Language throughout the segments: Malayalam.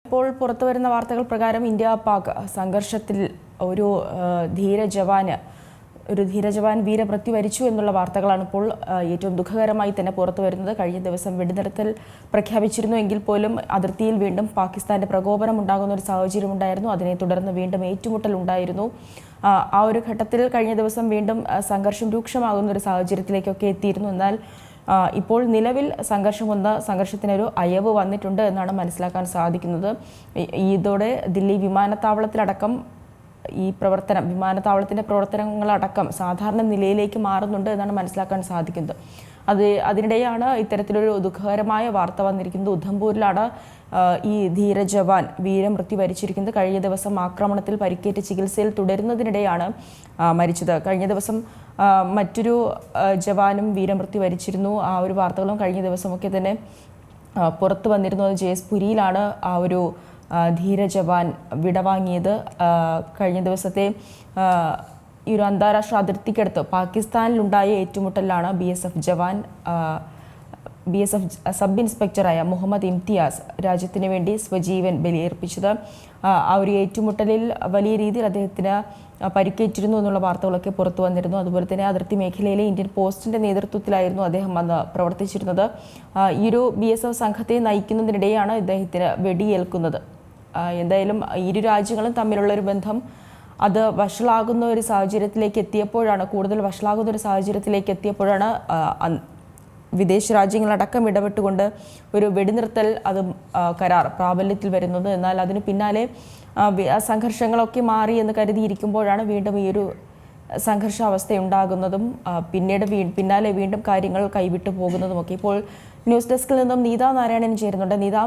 ഇപ്പോൾ പുറത്തുവരുന്ന വാർത്തകൾ പ്രകാരം ഇന്ത്യ പാക് സംഘർഷത്തിൽ ഒരു ധീരജവാൻ വീരമൃത്യു വരിച്ചു എന്നുള്ള വാർത്തകളാണ് ഇപ്പോൾ ഏറ്റവും ദുഃഖകരമായി തന്നെ പുറത്തുവരുന്നത്. കഴിഞ്ഞ ദിവസം വെടിനിർത്തൽ പ്രഖ്യാപിച്ചിരുന്നു എങ്കിൽ പോലും അതിർത്തിയിൽ വീണ്ടും പാകിസ്ഥാന്റെ പ്രകോപനം ഉണ്ടാകുന്ന ഒരു സാഹചര്യം ഉണ്ടായിരുന്നു. അതിനെ തുടർന്ന് വീണ്ടും ഏറ്റുമുട്ടൽ ഉണ്ടായിരുന്നു. ആ ഒരു ഘട്ടത്തിൽ കഴിഞ്ഞ ദിവസം വീണ്ടും സംഘർഷം രൂക്ഷമാകുന്ന ഒരു സാഹചര്യത്തിലേക്കൊക്കെ എത്തിയിരുന്നു. എന്നാൽ ഇപ്പോൾ നിലവിൽ സംഘർഷത്തിനൊരു അയവ് വന്നിട്ടുണ്ട് എന്നാണ് മനസ്സിലാക്കാൻ സാധിക്കുന്നത്. ഇതോടെ ദില്ലി വിമാനത്താവളത്തിലടക്കം വിമാനത്താവളത്തിന്റെ പ്രവർത്തനങ്ങളടക്കം സാധാരണ നിലയിലേക്ക് മാറുന്നുണ്ട് എന്നാണ് മനസ്സിലാക്കാൻ സാധിക്കുന്നത്. അതിനിടെയാണ് ഇത്തരത്തിലൊരു ദുഃഖകരമായ വാർത്ത വന്നിരിക്കുന്നത്. ഉധംപൂരിലാണ് ഈ ധീരജവാൻ വീരമൃത്യു വരിച്ചിരിക്കുന്നത്. കഴിഞ്ഞ ദിവസം ആക്രമണത്തിൽ പരിക്കേറ്റ് ചികിത്സയിൽ തുടരുന്നതിനിടെയാണ് മരിച്ചത്. കഴിഞ്ഞ ദിവസം മറ്റൊരു ജവാനും വീരമൃത്യു വരിച്ചിരുന്നു. ആ ഒരു വാർത്തകളും കഴിഞ്ഞ ദിവസമൊക്കെ തന്നെ പുറത്തു വന്നിരുന്നത്. ജയ്പൂരിലാണ് ആ ഒരു ധീരജവാൻ വിടവാങ്ങിയത്. കഴിഞ്ഞ ദിവസത്തെ ഈ ഒരു അന്താരാഷ്ട്ര അതിർത്തിക്കടുത്ത് പാകിസ്ഥാനിലുണ്ടായ ഏറ്റുമുട്ടലിലാണ് BSF സബ് ഇൻസ്പെക്ടറായ മുഹമ്മദ് ഇംതിയാസ് രാജ്യത്തിന് വേണ്ടി സ്വജീവൻ ബലിയർപ്പിച്ചത്. ആ ഒരു ഏറ്റുമുട്ടലിൽ വലിയ രീതിയിൽ അദ്ദേഹത്തിന് പരിക്കേറ്റിരുന്നു എന്നുള്ള വാർത്തകളൊക്കെ പുറത്തു വന്നിരുന്നു. അതുപോലെ തന്നെ അതിർത്തി മേഖലയിലെ ഇന്ത്യൻ പോസ്റ്റിന്റെ നേതൃത്വത്തിലായിരുന്നു അദ്ദേഹം അന്ന് പ്രവർത്തിച്ചിരുന്നത്. ഈ ഒരു BSF സംഘത്തെ നയിക്കുന്നതിനിടെയാണ് ഇദ്ദേഹത്തിന് വെടിയേൽക്കുന്നത്. എന്തായാലും ഇരു രാജ്യങ്ങളും തമ്മിലുള്ള ഒരു ബന്ധം അത് വഷളാകുന്ന ഒരു സാഹചര്യത്തിലേക്ക് എത്തിയപ്പോഴാണ് വിദേശ രാജ്യങ്ങളടക്കം ഇടപെട്ടുകൊണ്ട് ഒരു വെടിനിർത്തൽ കരാർ പ്രാബല്യത്തിൽ വരുന്നത്. എന്നാൽ അതിന് പിന്നാലെ സംഘർഷങ്ങളൊക്കെ മാറി എന്ന് കരുതിയിരിക്കുമ്പോഴാണ് വീണ്ടും ഈ ഒരു സംഘർഷാവസ്ഥയുണ്ടാകുന്നതും പിന്നാലെ വീണ്ടും കാര്യങ്ങൾ കൈവിട്ടു പോകുന്നതുമൊക്കെ. ഇപ്പോൾ ന്യൂസ് ഡെസ്കിൽ നിന്നും നീത നാരായണൻ ചേരുന്നുണ്ട്. നീത,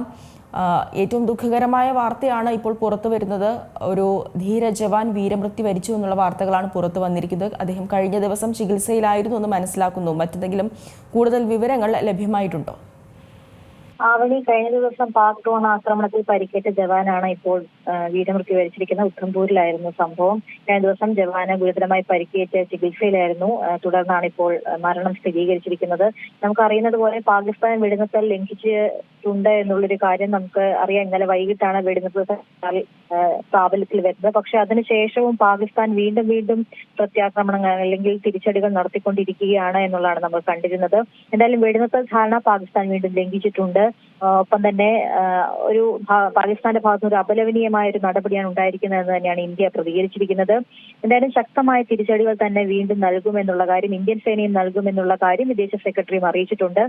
ഏറ്റവും ദുഃഖകരമായ വാർത്തയാണ് ഇപ്പോൾ പുറത്തു വരുന്നത്. ഒരു ധീരജവാൻ വീരമൃത്യു വരിച്ചു എന്നുള്ള വാർത്തകളാണ് പുറത്തു വന്നിരിക്കുന്നത്. അദ്ദേഹം കഴിഞ്ഞ ദിവസം ചികിത്സയിലായിരുന്നു എന്ന് മനസ്സിലാക്കുന്നു. മറ്റെന്തെങ്കിലും കൂടുതൽ വിവരങ്ങൾ ലഭ്യമായിട്ടുണ്ടോ? ആവണി, കഴിഞ്ഞ ദിവസം പാക് ഡ്രോൺ ആക്രമണത്തിൽ പരിക്കേറ്റ ജവാനാണ് ഇപ്പോൾ വീരമൃത്യു വരിച്ചിരിക്കുന്നത്. ഉധംപൂരിലായിരുന്നു സംഭവം. കഴിഞ്ഞ ദിവസം ജവാന് ഗുരുതരമായി പരിക്കേറ്റ് ചികിത്സയിലായിരുന്നു. തുടർന്നാണ് ഇപ്പോൾ മരണം സ്ഥിരീകരിച്ചിരിക്കുന്നത്. നമുക്കറിയുന്നത് പോലെ പാകിസ്ഥാൻ വെടിനിർത്തൽ ലംഘിച്ചിട്ടുണ്ട് എന്നുള്ളൊരു കാര്യം നമുക്ക് അറിയാം. ഇന്നലെ വൈകിട്ടാണ് വെടിനിർത്തൽ പ്രാബല്യത്തിൽ വരുന്നത്. പക്ഷെ അതിനുശേഷവും പാകിസ്ഥാൻ വീണ്ടും പ്രത്യാക്രമണങ്ങൾ അല്ലെങ്കിൽ തിരിച്ചടികൾ നടത്തിക്കൊണ്ടിരിക്കുകയാണ് എന്നുള്ളതാണ് നമ്മൾ കണ്ടിരുന്നത്. എന്തായാലും വെടിനിർത്തൽ ധാരണ പാകിസ്ഥാൻ വീണ്ടും ലംഘിച്ചിട്ടുണ്ട്. ഒപ്പം തന്നെ ഒരു പാകിസ്ഥാന്റെ ഭാഗത്ത് ഒരു അപലപനീയമായ ഒരു നടപടിയാണ് ഉണ്ടായിരിക്കുന്നതെന്ന് തന്നെയാണ് ഇന്ത്യ പ്രതികരിച്ചിരിക്കുന്നത്. എന്തായാലും ശക്തമായ തിരിച്ചടികൾ തന്നെ വീണ്ടും നൽകുമെന്നുള്ള കാര്യം, ഇന്ത്യൻ സേനയും നൽകുമെന്നുള്ള കാര്യം വിദേശ സെക്രട്ടറിയും അറിയിച്ചിട്ടുണ്ട്.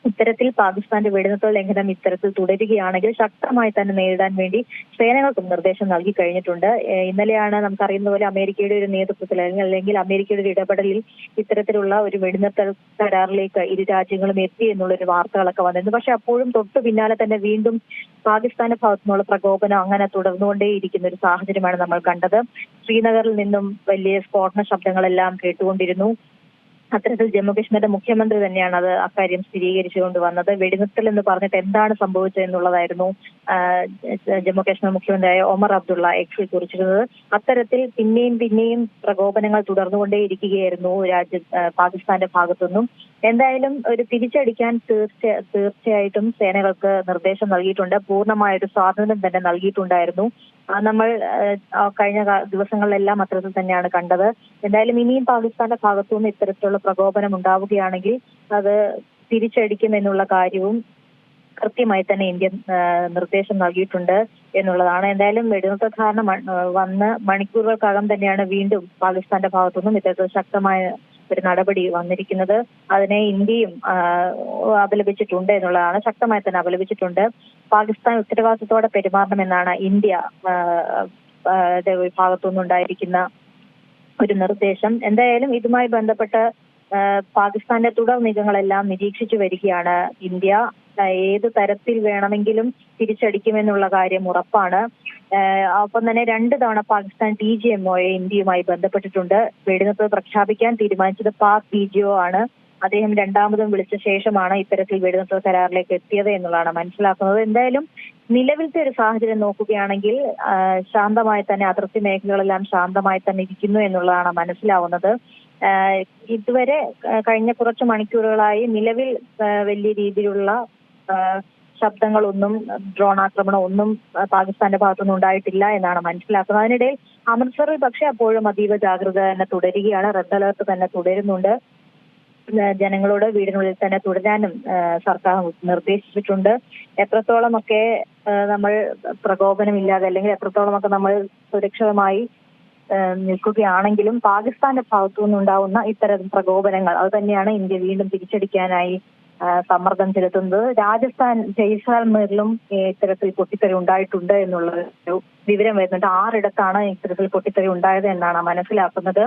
ഇത്തരത്തിൽ പാകിസ്ഥാന്റെ വെടിനിർത്തൽ ലംഘനം ഇത്തരത്തിൽ തുടരുകയാണെങ്കിൽ ശക്തമായി തന്നെ നേരിടാൻ വേണ്ടി സേനകൾക്കും നിർദ്ദേശം നൽകി കഴിഞ്ഞിട്ടുണ്ട്. ഇന്നലെയാണ് നമുക്കറിയുന്ന പോലെ അമേരിക്കയുടെ ഒരു നേതൃത്വത്തിൽ അല്ലെങ്കിൽ അമേരിക്കയുടെ ഒരു ഇടപെടലിൽ ഇത്തരത്തിലുള്ള ഒരു വെടിനിർത്തൽ കരാറിലേക്ക് ഇരു രാജ്യങ്ങളും എത്തി എന്നുള്ളൊരു വാർത്തകളൊക്കെ വന്നിരുന്നു. പക്ഷെ അപ്പോഴും തൊട്ടു പിന്നാലെ തന്നെ വീണ്ടും പാകിസ്ഥാന്റെ ഭാഗത്തു നിന്നുള്ള പ്രകോപനം അങ്ങനെ തുടർന്നുകൊണ്ടേയിരിക്കുന്ന ഒരു സാഹചര്യമാണ് നമ്മൾ കണ്ടത്. ശ്രീനഗറിൽ നിന്നും വലിയ സ്ഫോടന ശബ്ദങ്ങളെല്ലാം കേട്ടുകൊണ്ടിരുന്നു. അത്തരത്തിൽ ജമ്മുകശ്മീരിന്റെ മുഖ്യമന്ത്രി തന്നെയാണ് അക്കാര്യം സ്ഥിരീകരിച്ചുകൊണ്ട് വന്നത്. വെടിനിർത്തൽ എന്ന് പറഞ്ഞിട്ട് എന്താണ് സംഭവിച്ചത് എന്നുള്ളതായിരുന്നു ജമ്മുകശ്മീർ മുഖ്യമന്ത്രിയായ ഒമർ അബ്ദുള്ള എക്സിൽ കുറിച്ചിരുന്നത്. അത്തരത്തിൽ പിന്നെയും പ്രകോപനങ്ങൾ തുടർന്നുകൊണ്ടേയിരിക്കുകയായിരുന്നു പാകിസ്ഥാന്റെ ഭാഗത്തുനിന്നും. എന്തായാലും ഒരു തിരിച്ചടിക്കാൻ തീർച്ചയായിട്ടും സേനകൾക്ക് നിർദ്ദേശം നൽകിയിട്ടുണ്ട്. പൂർണ്ണമായ ഒരു സ്വാതന്ത്ര്യം തന്നെ നൽകിയിട്ടുണ്ടായിരുന്നു. നമ്മൾ കഴിഞ്ഞ ദിവസങ്ങളിലെല്ലാം അത്തരത്തിൽ തന്നെയാണ് കണ്ടത്. എന്തായാലും ഇനിയും പാകിസ്ഥാന്റെ ഭാഗത്തുനിന്ന് ഇത്തരത്തിലുള്ള പ്രകോപനം ഉണ്ടാവുകയാണെങ്കിൽ അത് തിരിച്ചടിക്കുമെന്നുള്ള കാര്യവും കൃത്യമായി തന്നെ ഇന്ത്യ നിർദ്ദേശം നൽകിയിട്ടുണ്ട് എന്നുള്ളതാണ്. എന്തായാലും വെടിനിർത്തൽ ധാരണ വന്ന് മണിക്കൂറുകൾക്കകം തന്നെയാണ് വീണ്ടും പാകിസ്ഥാന്റെ ഭാഗത്തുനിന്നും ഇത്തരത്തിൽ ശക്തമായ ഒരു നടപടി വന്നിരിക്കുന്നത്. അതിനെ ഇന്ത്യയും അപലപിച്ചിട്ടുണ്ട് എന്നുള്ളതാണ്. ശക്തമായി തന്നെ അപലപിച്ചിട്ടുണ്ട്. പാകിസ്ഥാൻ ഉത്തരവാദിത്തത്തോടെ പെരുമാറണമെന്നാണ് ഇന്ത്യ ഭാഗത്തുനിന്നുണ്ടായിരിക്കുന്ന ഒരു നിർദ്ദേശം. എന്തായാലും ഇതുമായി ബന്ധപ്പെട്ട് പാകിസ്ഥാന്റെ തുടർ നീക്കങ്ങളെല്ലാം നിരീക്ഷിച്ചു വരികയാണ് ഇന്ത്യ. ഏത് തരത്തിൽ വേണമെങ്കിലും തിരിച്ചടിക്കുമെന്നുള്ള കാര്യം ഉറപ്പാണ്. ഒപ്പം തന്നെ 2 തവണ പാകിസ്ഥാൻ DGMO ഇന്ത്യയുമായി ബന്ധപ്പെട്ടിട്ടുണ്ട്. വെടിനിർത്തൽ പ്രഖ്യാപിക്കാൻ തീരുമാനിച്ചത് പാക് DGO ആണ്. അദ്ദേഹം രണ്ടാമതും വിളിച്ച ശേഷമാണ് ഇത്തരത്തിൽ വെടിനിർത്തൽ കരാറിലേക്ക് എത്തിയത് എന്നുള്ളതാണ് മനസ്സിലാക്കുന്നത്. എന്തായാലും നിലവിലത്തെ ഒരു സാഹചര്യം നോക്കുകയാണെങ്കിൽ ശാന്തമായി തന്നെ അതിർത്തി മേഖലകളെല്ലാം ശാന്തമായി തന്നെ ഇരിക്കുന്നു എന്നുള്ളതാണ് മനസ്സിലാവുന്നത്. ഇതുവരെ കഴിഞ്ഞ കുറച്ച് മണിക്കൂറുകളായി നിലവിൽ വലിയ രീതിയിലുള്ള ശബ്ദങ്ങളൊന്നും ഡ്രോൺ ആക്രമണം ഒന്നും പാകിസ്ഥാന്റെ ഭാഗത്തുനിന്ന് ഉണ്ടായിട്ടില്ല എന്നാണ് മനസ്സിലാക്കുന്നത്. അതിനിടയിൽ അമൃത്സറിൽ പക്ഷേ അപ്പോഴും അതീവ ജാഗ്രത തന്നെ തുടരുകയാണ്. റെഡ് അലർട്ട് തന്നെ തുടരുന്നുണ്ട്. ജനങ്ങളോട് വീടിനുള്ളിൽ തന്നെ തുടരാനും സർക്കാർ നിർദ്ദേശിച്ചിട്ടുണ്ട്. എത്രത്തോളമൊക്കെ നമ്മൾ പ്രകോപനമില്ലാതെ അല്ലെങ്കിൽ എത്രത്തോളമൊക്കെ നമ്മൾ സുരക്ഷിതമായി നിൽക്കുകയാണെങ്കിലും പാകിസ്ഥാന്റെ ഭാഗത്തു നിന്നുണ്ടാവുന്ന ഇത്തരം പ്രകോപനങ്ങൾ അത് തന്നെയാണ് ഇന്ത്യ വീണ്ടും തിരിച്ചടിക്കാനായി സമ്മർദ്ദം ചെലുത്തുന്നത്. രാജസ്ഥാൻ ജയ്സാൽമീറിലും ഇത്തരത്തിൽ പൊട്ടിത്തെറി ഉണ്ടായിട്ടുണ്ട് എന്നുള്ള ഒരു വിവരം വരുന്നുണ്ട്. 6 ഇടത്താണ് ഇത്തരത്തിൽ പൊട്ടിത്തെറി ഉണ്ടായത് എന്നാണ് മനസ്സിലാക്കുന്നത്.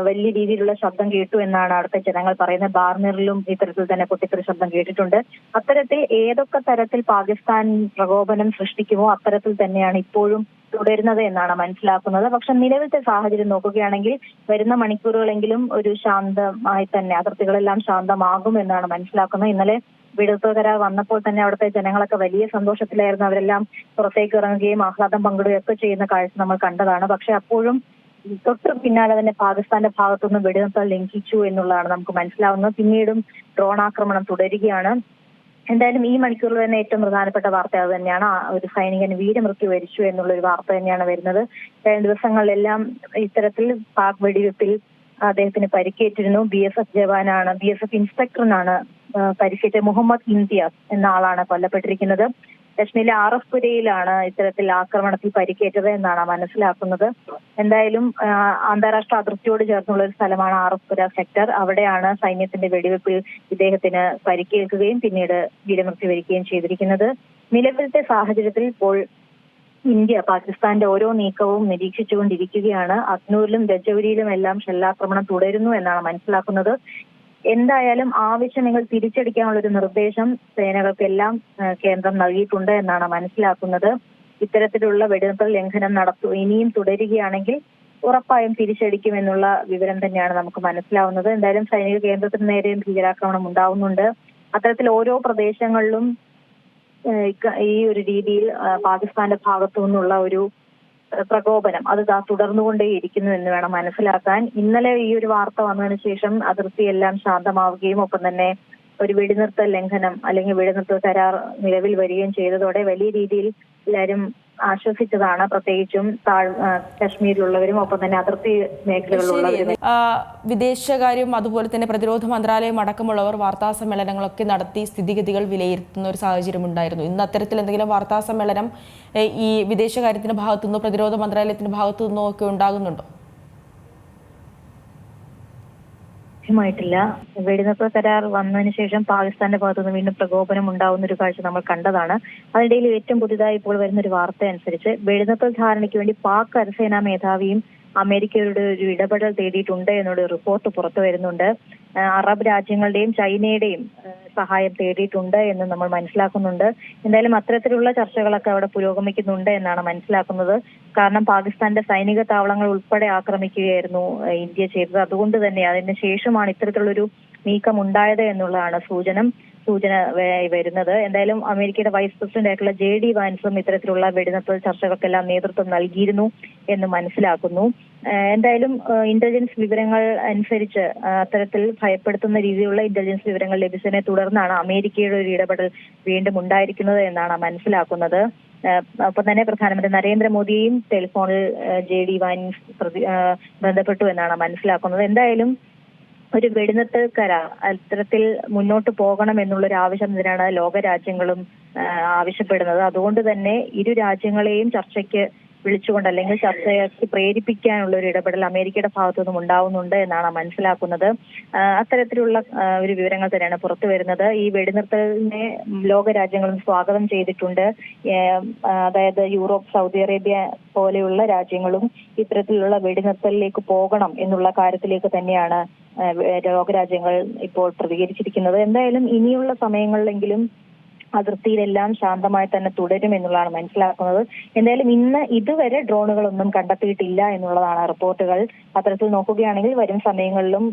വലിയ രീതിയിലുള്ള ശബ്ദം കേട്ടു എന്നാണ് അവിടുത്തെ ജനങ്ങൾ പറയുന്നത്. ബാർമീറിലും ഇത്തരത്തിൽ തന്നെ പൊട്ടിത്തെറി ശബ്ദം കേട്ടിട്ടുണ്ട്. അത്തരത്തിൽ ഏതൊക്കെ തരത്തിൽ പാകിസ്ഥാൻ പ്രകോപനം സൃഷ്ടിക്കുമോ അത്തരത്തിൽ തന്നെയാണ് ഇപ്പോഴും തുടരുന്നത് എന്നാണ് മനസ്സിലാക്കുന്നത്. പക്ഷെ നിലവിലത്തെ സാഹചര്യം നോക്കുകയാണെങ്കിൽ വരുന്ന മണിക്കൂറുകളെങ്കിലും ഒരു ശാന്തമായി തന്നെ അതിർത്തികളെല്ലാം ശാന്തമാകും എന്നാണ് മനസ്സിലാക്കുന്നത്. ഇന്നലെ വെടിനിർത്തൽ കരാർ വന്നപ്പോൾ തന്നെ അവിടുത്തെ ജനങ്ങളൊക്കെ വലിയ സന്തോഷത്തിലായിരുന്നു. അവരെല്ലാം പുറത്തേക്ക് ഇറങ്ങുകയും ആഹ്ലാദം പങ്കിടുകയൊക്കെ ചെയ്യുന്ന കാഴ്ച നമ്മൾ കണ്ടതാണ്. പക്ഷെ അപ്പോഴും തൊട്ട് പിന്നാലെ തന്നെ പാകിസ്ഥാന്റെ ഭാഗത്തുനിന്ന് വെടിനിർത്തൽ ലംഘിച്ചു എന്നുള്ളതാണ് നമുക്ക് മനസ്സിലാവുന്നത്. പിന്നീടും ഡ്രോൺ ആക്രമണം തുടരുകയാണ്. എന്തായാലും ഈ മണിക്കൂറിൽ തന്നെ ഏറ്റവും പ്രധാനപ്പെട്ട വാർത്ത അത് തന്നെയാണ്. ഒരു സൈനികൻ വീരമൃത്യു വരിച്ചു എന്നുള്ള ഒരു വാർത്ത തന്നെയാണ് വരുന്നത്. കഴിഞ്ഞ ദിവസങ്ങളിലെല്ലാം ഇത്തരത്തിൽ പാക് വെടിവെപ്പിൽ അദ്ദേഹത്തിന് പരിക്കേറ്റിരുന്നു. BSF ഇൻസ്പെക്ടറിനാണ് പരിക്കേറ്റ മുഹമ്മദ് ഇംതിയാസ് എന്ന ആളാണ് കൊല്ലപ്പെട്ടിരിക്കുന്നത്. കശ്മീരിലെ ആറഫ്പുരയിലാണ് ഇത്തരത്തിൽ ആക്രമണത്തിൽ പരിക്കേറ്റത് എന്നാണ് മനസ്സിലാക്കുന്നത്. എന്തായാലും അന്താരാഷ്ട്ര അതിർത്തിയോട് ചേർന്നുള്ള ഒരു സ്ഥലമാണ് ആറഫ്പുര സെക്ടർ. അവിടെയാണ് സൈന്യത്തിന്റെ വെടിവെപ്പിൽ ഇദ്ദേഹത്തിന് പരിക്കേൽക്കുകയും പിന്നീട് വീരമൃത്യു വരികയും ചെയ്തിരിക്കുന്നത്. നിലവിലത്തെ സാഹചര്യത്തിൽ ഇപ്പോൾ ഇന്ത്യ പാകിസ്ഥാന്റെ ഓരോ നീക്കവും നിരീക്ഷിച്ചുകൊണ്ടിരിക്കുകയാണ്. അഗ്നൂരിലും രജൌരിയിലും എല്ലാം ഷെല്ലാക്രമണം തുടരുന്നു എന്നാണ് മനസ്സിലാക്കുന്നത്. എന്തായാലും ആവശ്യമെങ്കിൽ തിരിച്ചടിക്കാനുള്ള ഒരു നിർദ്ദേശം സേനകൾക്കെല്ലാം കേന്ദ്രം നൽകിയിട്ടുണ്ട് എന്നാണ് മനസ്സിലാക്കുന്നത്. ഇത്തരത്തിലുള്ള വെടിനിർത്തൽ ലംഘനം ഇനിയും തുടരുകയാണെങ്കിൽ ഉറപ്പായും തിരിച്ചടിക്കുമെന്നുള്ള വിവരം തന്നെയാണ് നമുക്ക് മനസ്സിലാവുന്നത്. എന്തായാലും സൈനിക കേന്ദ്രത്തിന് നേരെയും ഭീകരാക്രമണം ഉണ്ടാവുന്നുണ്ട്. അത്തരത്തിൽ ഓരോ പ്രദേശങ്ങളിലും ഈ ഒരു രീതിയിൽ പാകിസ്ഥാന്റെ ഭാഗത്തു നിന്നുള്ള ഒരു പ്രകോപനം അത് തുടർന്നുകൊണ്ടേയിരിക്കുന്നു എന്ന് വേണം മനസ്സിലാക്കാൻ. ഇന്നലെ ഈ ഒരു വാർത്ത വന്നതിന് ശേഷം അതിർത്തിയെല്ലാം ശാന്തമാവുകയും ഒപ്പം തന്നെ ഒരു വെടിനിർത്തൽ ലംഘനം അല്ലെങ്കിൽ വെടിനിർത്തൽ കരാർ നിലവിൽ വരികയും ചെയ്തതോടെ വലിയ രീതിയിൽ എല്ലാവരും ആശ്വസിച്ചതാണ്. പ്രത്യേകിച്ചും കശ്മീരിലുള്ളവരും ഒപ്പം തന്നെ അതിർത്തി മേഖലകളിലുള്ളവരും. വിദേശകാര്യം അതുപോലെ തന്നെ പ്രതിരോധ മന്ത്രാലയം അടക്കമുള്ളവർ വാർത്താ സമ്മേളനങ്ങളൊക്കെ നടത്തി സ്ഥിതിഗതികൾ വിലയിരുത്തുന്ന ഒരു സാഹചര്യം ഉണ്ടായിരുന്നു. ഇന്ന് അത്തരത്തിൽ എന്തെങ്കിലും വാർത്താ സമ്മേളനം ഈ വിദേശകാര്യത്തിന്റെ ഭാഗത്തുനിന്നോ പ്രതിരോധ മന്ത്രാലയത്തിന്റെ ഭാഗത്തുനിന്നോ ഒക്കെ ഉണ്ടാകുന്നുണ്ടോ? ായിട്ടില്ല. വെടിനിർത്തൽ കരാർ വന്നതിന് ശേഷം പാകിസ്ഥാന്റെ ഭാഗത്തുനിന്ന് വീണ്ടും പ്രകോപനം ഉണ്ടാവുന്ന ഒരു കാഴ്ച നമ്മൾ കണ്ടതാണ്. അതിനിടയിൽ ഏറ്റവും പുതിയതായി ഇപ്പോൾ വരുന്ന ഒരു വാർത്ത അനുസരിച്ച് വെടിനിർത്തൽ ധാരണയ്ക്ക് വേണ്ടി പാക് കരസേനാ മേധാവിയും അമേരിക്കയുടെ ഒരു ഇടപെടൽ തേടിയിട്ടുണ്ട് എന്നുള്ള റിപ്പോർട്ട് പുറത്തു വരുന്നുണ്ട്. അറബ് രാജ്യങ്ങളുടെയും ചൈനയുടെയും സഹായം തേടിയിട്ടുണ്ട് എന്ന് നമ്മൾ മനസ്സിലാക്കുന്നുണ്ട്. എന്തായാലും അത്തരത്തിലുള്ള ചർച്ചകളൊക്കെ അവിടെ പുരോഗമിക്കുന്നുണ്ട് എന്നാണ് മനസ്സിലാക്കുന്നത്. കാരണം പാകിസ്ഥാന്റെ സൈനിക താവളങ്ങൾ ഉൾപ്പെടെ ആക്രമിക്കുകയായിരുന്നു ഇന്ത്യ ചെയ്തത്. അതുകൊണ്ട് തന്നെ അതിന് ശേഷമാണ് ഇത്തരത്തിലുള്ളൊരു നീക്കം ഉണ്ടായത് എന്നുള്ളതാണ് സൂചന വരുന്നത്. എന്തായാലും അമേരിക്കയുടെ വൈസ് പ്രസിഡന്റ് ആയിട്ടുള്ള JD വാൻസും ഇത്തരത്തിലുള്ള വെടിനിർത്തൽ ചർച്ചകൾക്കെല്ലാം നേതൃത്വം നൽകിയിരുന്നു എന്ന് മനസ്സിലാക്കുന്നു. എന്തായാലും ഇന്റലിജൻസ് വിവരങ്ങൾ അനുസരിച്ച് അത്തരത്തിൽ ഭയപ്പെടുത്തുന്ന രീതിയിലുള്ള ഇന്റലിജൻസ് വിവരങ്ങൾ ലഭിച്ചതിനെ തുടർന്നാണ് അമേരിക്കയുടെ ഒരു ഇടപെടൽ വീണ്ടും ഉണ്ടായിരിക്കുന്നത് എന്നാണ് മനസ്സിലാക്കുന്നത്. ഒപ്പം തന്നെ പ്രധാനമന്ത്രി നരേന്ദ്രമോദിയെയും ടെലിഫോണിൽ JD വാൻസ് ബന്ധപ്പെട്ടു എന്നാണ് മനസ്സിലാക്കുന്നത്. എന്തായാലും ഒരു വെടിനിർത്തൽ കരാർ അത്തരത്തിൽ മുന്നോട്ട് പോകണം എന്നുള്ളൊരു ആവശ്യം ഇതിനാണ് ലോകരാജ്യങ്ങളും ആവശ്യപ്പെടുന്നത്. അതുകൊണ്ട് തന്നെ ഇരു രാജ്യങ്ങളെയും ചർച്ചയ്ക്ക് വിളിച്ചുകൊണ്ട് അല്ലെങ്കിൽ ചർച്ചയ്ക്ക് പ്രേരിപ്പിക്കാനുള്ള ഒരു ഇടപെടൽ അമേരിക്കയുടെ ഭാഗത്തുനിന്നും ഉണ്ടാവുന്നുണ്ട് എന്നാണ് മനസ്സിലാക്കുന്നത്. അത്തരത്തിലുള്ള ഒരു വിവരങ്ങൾ തന്നെയാണ് പുറത്തു വരുന്നത്. ഈ വെടിനിർത്തലിനെ ലോകരാജ്യങ്ങളും സ്വാഗതം ചെയ്തിട്ടുണ്ട്. അതായത് യൂറോപ്പ്, സൗദി അറേബ്യ പോലെയുള്ള രാജ്യങ്ങളും ഇത്തരത്തിലുള്ള വെടിനിർത്തലിലേക്ക് പോകണം എന്നുള്ള കാര്യത്തിലേക്ക് തന്നെയാണ് ലോകരാജ്യങ്ങൾ ഇപ്പോൾ പ്രതികരിച്ചിരിക്കുന്നത്. എന്തായാലും ഇനിയുള്ള സമയങ്ങളിലെങ്കിലും അതിർത്തിയിലെല്ലാം ശാന്തമായി തന്നെ തുടരും എന്നുള്ളതാണ് മനസ്സിലാക്കുന്നത്. എന്തായാലും ഇതുവരെ ഡ്രോണുകളൊന്നും കണ്ടെത്തിയിട്ടില്ല എന്നുള്ളതാണ് റിപ്പോർട്ടുകൾ. അത്തരത്തിൽ നോക്കുകയാണെങ്കിൽ വരും സമയങ്ങളിലും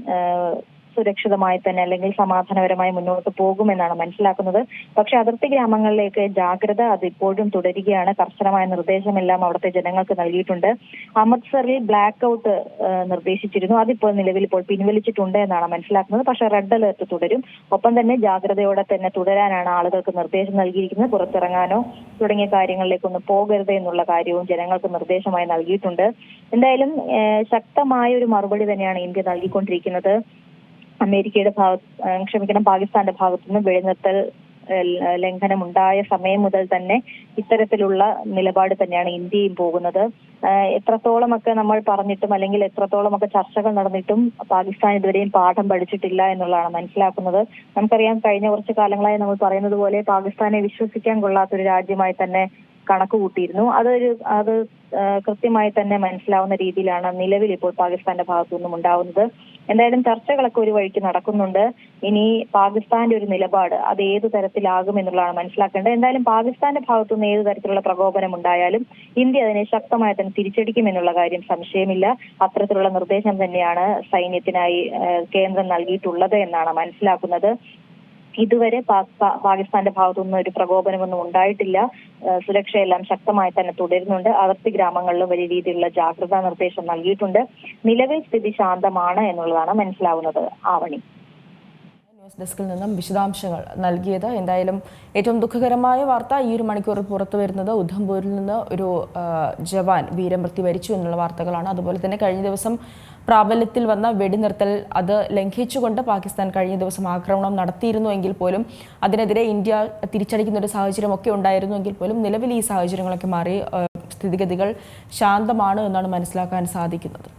സുരക്ഷിതമായി തന്നെ അല്ലെങ്കിൽ സമാധാനപരമായി മുന്നോട്ട് പോകുമെന്നാണ് മനസ്സിലാക്കുന്നത്. പക്ഷെ അതിർത്തി ഗ്രാമങ്ങളിലേക്ക് ജാഗ്രത അത് ഇപ്പോഴും തുടരുകയാണ്. കർശനമായ നിർദ്ദേശമെല്ലാം അവിടുത്തെ ജനങ്ങൾക്ക് നൽകിയിട്ടുണ്ട്. അമൃത്സറിൽ ബ്ലാക്ക് ഔട്ട് നിർദ്ദേശിച്ചിരുന്നു. അതിപ്പോൾ നിലവിൽ ഇപ്പോൾ പിൻവലിച്ചിട്ടുണ്ട് എന്നാണ് മനസ്സിലാക്കുന്നത്. പക്ഷെ റെഡ് അലേർട്ട് തുടരും. ഒപ്പം തന്നെ ജാഗ്രതയോടെ തന്നെ തുടരാനാണ് ആളുകൾക്ക് നിർദ്ദേശം നൽകിയിരിക്കുന്നത്. പുറത്തിറങ്ങാനോ തുടങ്ങിയ കാര്യങ്ങളിലേക്കൊന്നും പോകരുത് എന്നുള്ള കാര്യവും ജനങ്ങൾക്ക് നിർദ്ദേശമായി നൽകിയിട്ടുണ്ട്. എന്തായാലും ശക്തമായ ഒരു മറുപടി തന്നെയാണ് ഇന്ത്യ നൽകിക്കൊണ്ടിരിക്കുന്നത്. അമേരിക്കയുടെ പാകിസ്ഥാന്റെ ഭാഗത്തു നിന്ന് വെടിനിർത്തൽ ലംഘനം ഉണ്ടായ സമയം മുതൽ തന്നെ ഇത്തരത്തിലുള്ള നിലപാട് തന്നെയാണ് ഇന്ത്യയും പോകുന്നത്. എത്രത്തോളമൊക്കെ നമ്മൾ പറഞ്ഞിട്ടും അല്ലെങ്കിൽ എത്രത്തോളമൊക്കെ ചർച്ചകൾ നടന്നിട്ടും പാകിസ്ഥാൻ ഇതുവരെയും പാഠം പഠിച്ചിട്ടില്ല എന്നുള്ളതാണ് മനസ്സിലാക്കുന്നത്. നമുക്കറിയാം, കഴിഞ്ഞ കുറച്ചു കാലങ്ങളായി നമ്മൾ പറയുന്നത് പോലെ പാകിസ്ഥാനെ വിശ്വസിക്കാൻ കൊള്ളാത്തൊരു രാജ്യമായി തന്നെ കണക്ക് കൂട്ടിയിരുന്നു. അത് കൃത്യമായി തന്നെ മനസ്സിലാവുന്ന രീതിയിലാണ് നിലവിൽ ഇപ്പോൾ പാകിസ്ഥാന്റെ ഭാഗത്തു നിന്നും ഉണ്ടാവുന്നത്. എന്തായാലും ചർച്ചകളൊക്കെ ഒരു വഴിക്ക് നടക്കുന്നുണ്ട്. ഇനി പാകിസ്ഥാന്റെ ഒരു നിലപാട് അത് ഏതു തരത്തിലാകും എന്നുള്ളതാണ് മനസ്സിലാക്കേണ്ടത്. എന്തായാലും പാകിസ്ഥാന്റെ ഭാഗത്തുനിന്ന് ഏതു തരത്തിലുള്ള പ്രകോപനം ഉണ്ടായാലും ഇന്ത്യ അതിനെ ശക്തമായി തന്നെ തിരിച്ചടിക്കുമെന്നുള്ള കാര്യം സംശയമില്ല. അത്തരത്തിലുള്ള നിർദ്ദേശം തന്നെയാണ് സൈന്യത്തിനായി കേന്ദ്രം നൽകിയിട്ടുള്ളത് എന്നാണ് മനസ്സിലാക്കുന്നത്. ഇതുവരെ പാകിസ്ഥാന്റെ ഭാഗത്തുനിന്ന് ഒരു പ്രകോപനമൊന്നും ഉണ്ടായിട്ടില്ല. സുരക്ഷയെല്ലാം ശക്തമായി തന്നെ തുടരുന്നുണ്ട്. അതിർത്തി ഗ്രാമങ്ങളിലും വലിയ രീതിയിലുള്ള ജാഗ്രതാ നിർദ്ദേശം നൽകിയിട്ടുണ്ട്. നിലവിൽ സ്ഥിതി ശാന്തമാണ് എന്നുള്ളതാണ് മനസ്സിലാവുന്നത്. ആവണി, ന്യൂസ് ഡെസ്കിൽ നിന്നും വിശദാംശങ്ങൾ നൽകിയത്. എന്തായാലും ഏറ്റവും ദുഃഖകരമായ വാർത്ത ഈ ഒരു മണിക്കൂറിൽ പുറത്തു വരുന്നത് ഉധംപൂരിൽ നിന്ന് ഒരു ജവാൻ വീരമൃത്യു വരിച്ചു എന്നുള്ള വാർത്തകളാണ്. അതുപോലെ തന്നെ കഴിഞ്ഞ ദിവസം പ്രാബല്യത്തിൽ വന്ന വെടിനിർത്തൽ അത് ലംഘിച്ചുകൊണ്ട് പാകിസ്ഥാൻ കഴിഞ്ഞ ദിവസം ആക്രമണം നടത്തിയിരുന്നു എങ്കിൽ പോലും അതിനെതിരെ ഇന്ത്യ തിരിച്ചടിക്കുന്ന ഒരു സാഹചര്യമൊക്കെ ഉണ്ടായിരുന്നു എങ്കിൽ പോലും നിലവിൽ ഈ സാഹചര്യങ്ങളൊക്കെ മാറി സ്ഥിതിഗതികൾ ശാന്തമാണ് എന്നാണ് മനസ്സിലാക്കാൻ സാധിക്കുന്നത്.